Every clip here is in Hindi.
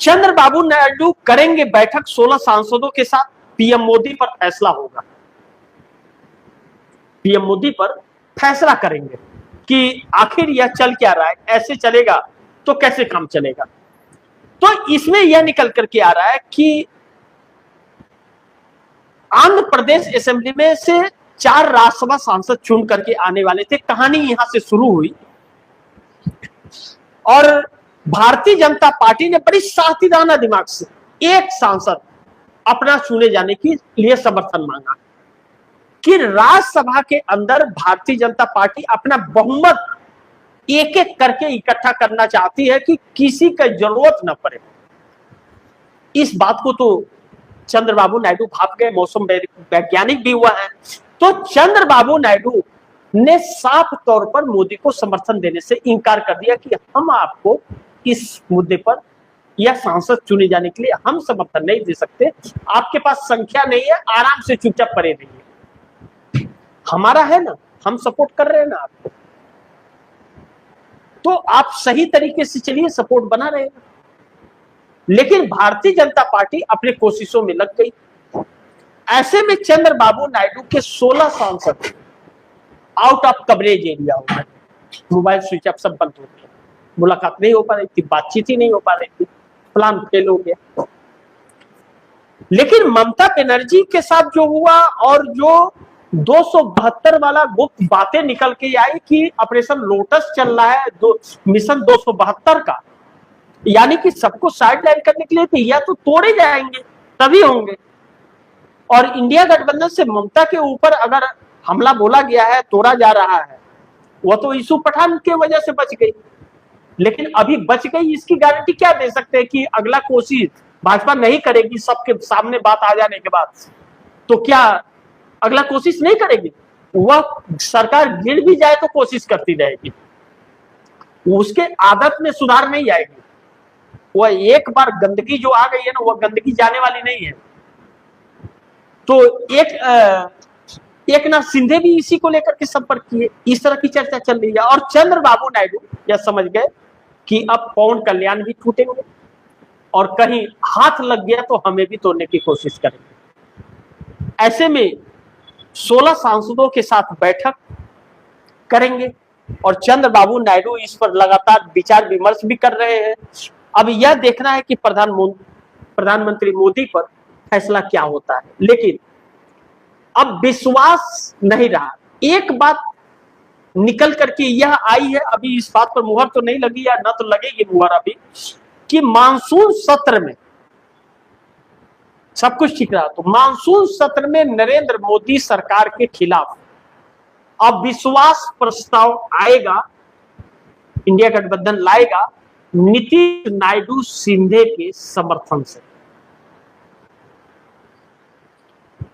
चंद्रबाबू नायडू करेंगे बैठक 16 सांसदों के साथ, पीएम मोदी पर फैसला होगा। पीएम मोदी पर फैसला करेंगे कि आखिर यह चल क्या रहा है, ऐसे चलेगा तो कैसे काम चलेगा। तो इसमें यह निकल करके आ रहा है कि आंध्र प्रदेश असेंबली में से 4 राज्यसभा सांसद चुन करके आने वाले थे। कहानी यहां से शुरू हुई और भारतीय जनता पार्टी ने बड़ी साथीदाना दिमाग से एक सांसद अपना चुने जाने के लिए समर्थन मांगा कि राज्यसभा के अंदर भारतीय जनता पार्टी अपना बहुमत एक एक करके इकट्ठा करना चाहती है कि किसी का जरूरत न पड़े। इस बात को तो चंद्रबाबू नायडू भाप गए, मौसम वैज्ञानिक भी हुआ है। तो चंद्रबाबू नायडू ने साफ तौर पर मोदी को समर्थन देने से इनकार कर दिया कि हम आपको इस मुद्दे पर या सांसद चुने जाने के लिए हम समर्थन नहीं दे सकते, आपके पास संख्या नहीं है, आराम से चुपचाप पड़े रहिए, हमारा है ना, हम सपोर्ट कर रहे हैं ना आपको, तो आप सही तरीके से चलिए, सपोर्ट बना रहेगा। लेकिन भारतीय जनता पार्टी अपने कोशिशों में लग गई। ऐसे में चंद्रबाबू नायडू के 16 सांसद आउट ऑफ कवरेज एरिया हो गए, मोबाइल स्विच ऑफ सब बंद हो गया, मुलाकात नहीं हो पा रही थी, बातचीत ही नहीं हो पा रही थी, प्लान फेल हो गया। लेकिन ममता बनर्जी के साथ जो हुआ और जो 272 वाला गुप्त बातें निकल के आई कि ऑपरेशन लोटस चल रहा है, मिशन 272 का, यानी कि सबको साइडलाइन करने के लिए तो या तो तोड़े जाएंगे तभी होंगे। और इंडिया गठबंधन से ममता के ऊपर अगर हमला बोला गया है, तोड़ा जा रहा है, वो तो यूसुफ पठान की वजह से बच गई। लेकिन अभी बच गई, इसकी गारंटी क्या दे सकते हैं कि अगला कोशिश भाजपा नहीं करेगी सबके सामने बात आ जाने के बाद, तो क्या अगला कोशिश नहीं करेगी? वह सरकार गिर भी जाए तो कोशिश करती रहेगी, उसके आदत में सुधार नहीं आएगी। वह एक बार गंदगी जो आ गई है ना, वह गंदगी जाने वाली नहीं है। तो एकनाथ शिंदे भी इसी को लेकर के संपर्क किए, इस तरह की चर्चा चल रही है। और चंद्रबाबू नायडू यह समझ गए कि अब पवन कल्याण भी टूटेंगे और कहीं हाथ लग गया तो हमें भी तोड़ने की कोशिश करेंगे। ऐसे में 16 सांसदों के साथ बैठक करेंगे और चंद्रबाबू नायडू इस पर लगातार विचार विमर्श भी कर रहे हैं। अब यह देखना है कि प्रधानमंत्री मोदी पर फैसला क्या होता है। लेकिन अब विश्वास नहीं रहा। एक बात निकल करके यह आई है, अभी इस बात पर मुहर तो नहीं लगी या न तो लगेगी मुहर अभी, कि मानसून सत्र में सब कुछ ठीक रहा, तो मानसून सत्र में नरेंद्र मोदी सरकार के खिलाफ अविश्वास प्रस्ताव आएगा, इंडिया गठबंधन लाएगा नीतीश नायडू शिंदे के समर्थन से।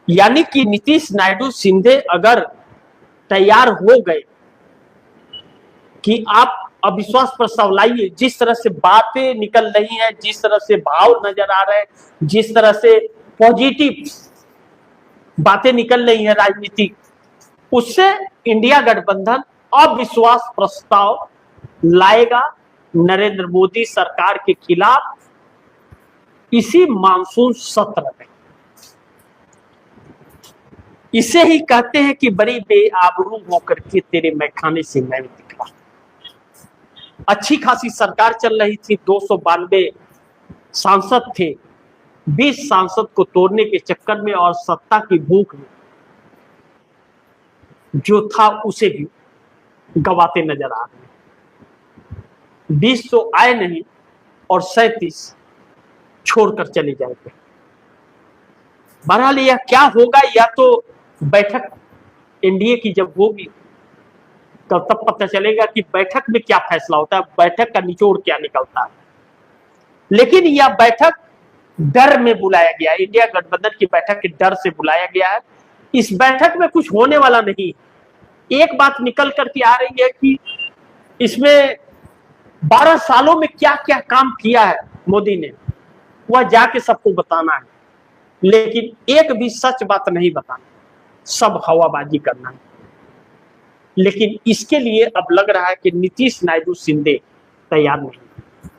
यानी कि नीतीश नायडू शिंदे अगर तैयार हो गए कि आप अविश्वास प्रस्ताव लाइए, जिस तरह से बातें निकल रही हैं, जिस तरह से भाव नजर आ रहे हैं, जिस तरह से पॉजिटिव बातें निकल रही हैं राजनीतिक, उससे इंडिया गठबंधन अविश्वास प्रस्ताव लाएगा नरेंद्र मोदी सरकार के खिलाफ इसी मानसून सत्र में। इसे ही कहते हैं कि बड़ी बेआबरू होकर के तेरे मैखाने से मैं निकला। अच्छी खासी सरकार चल रही थी, 292 सांसद थे, 20 सांसद को तोड़ने के चक्कर में और सत्ता की भूख में जो था उसे भी गवाते नजर आ रहे। 20 तो आए नहीं और 37 छोड़कर चले जाएंगे। बहरहाल यह क्या होगा, या तो बैठक एनडीए की जब होगी तब पता चलेगा कि बैठक में क्या फैसला होता है, बैठक का निचोड़ क्या निकलता है। लेकिन यह बैठक डर में बुलाया गया, इंडिया गठबंधन की बैठक के डर से बुलाया गया है। इस बैठक में कुछ होने वाला नहीं। एक बात निकल करके आ रही है कि इसमें 12 सालों में क्या क्या काम किया है मोदी ने, वह जाके सबको बताना है। लेकिन एक भी सच बात नहीं बताना, सब हवाबाजी करना है। लेकिन इसके लिए अब लग रहा है कि नीतीश नायडू शिंदे तैयार नहीं।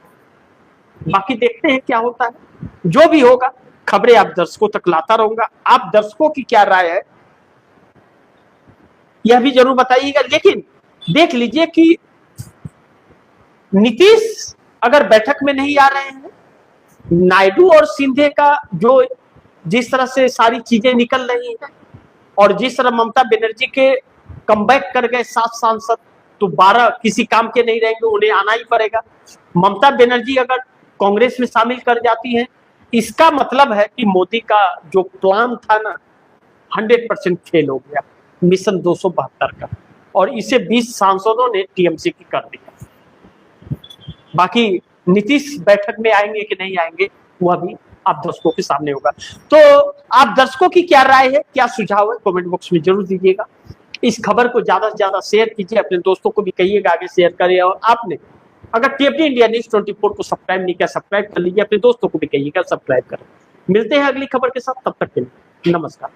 बाकी देखते हैं क्या होता है। जो भी होगा खबरें आप दर्शकों तक लाता रहूंगा। आप दर्शकों की क्या राय है यह भी जरूर बताइएगा। लेकिन देख लीजिए कि नीतीश अगर बैठक में नहीं आ रहे हैं, नायडू और सिंधे का जो जिस तरह से सारी चीजें निकल रही हैं और जिस तरह ममता बनर्जी के कमबैक कर गए 7 सांसद, तो 12 किसी काम के नहीं रहेंगे, उन्हें आना ही पड़ेगा। ममता बनर्जी अगर कांग्रेस में शामिल कर जाती हैं, इसका मतलब है कि मोदी का जो प्लान था ना 100% फेल हो गया, मिशन 272 का, और इसे 20 सांसदों ने टीएमसी की कर दिया। बाकी नीतीश बैठक में आएंगे कि नहीं आएंगे वह भी आप दर्शकों के सामने होगा। तो आप दर्शकों की क्या राय है, क्या सुझाव है, कमेंट बॉक्स में जरूर दीजिएगा। इस खबर को ज्यादा से ज्यादा शेयर कीजिए, अपने दोस्तों को भी कहिएगा आगे शेयर करें। और आपने अगर टीएफडी इंडिया न्यूज 24 को सब्सक्राइब नहीं किया, सब्सक्राइब कर लीजिए, अपने दोस्तों को भी कहिएगा सब्सक्राइब करें। मिलते हैं अगली खबर के साथ, तब तक के लिए नमस्कार।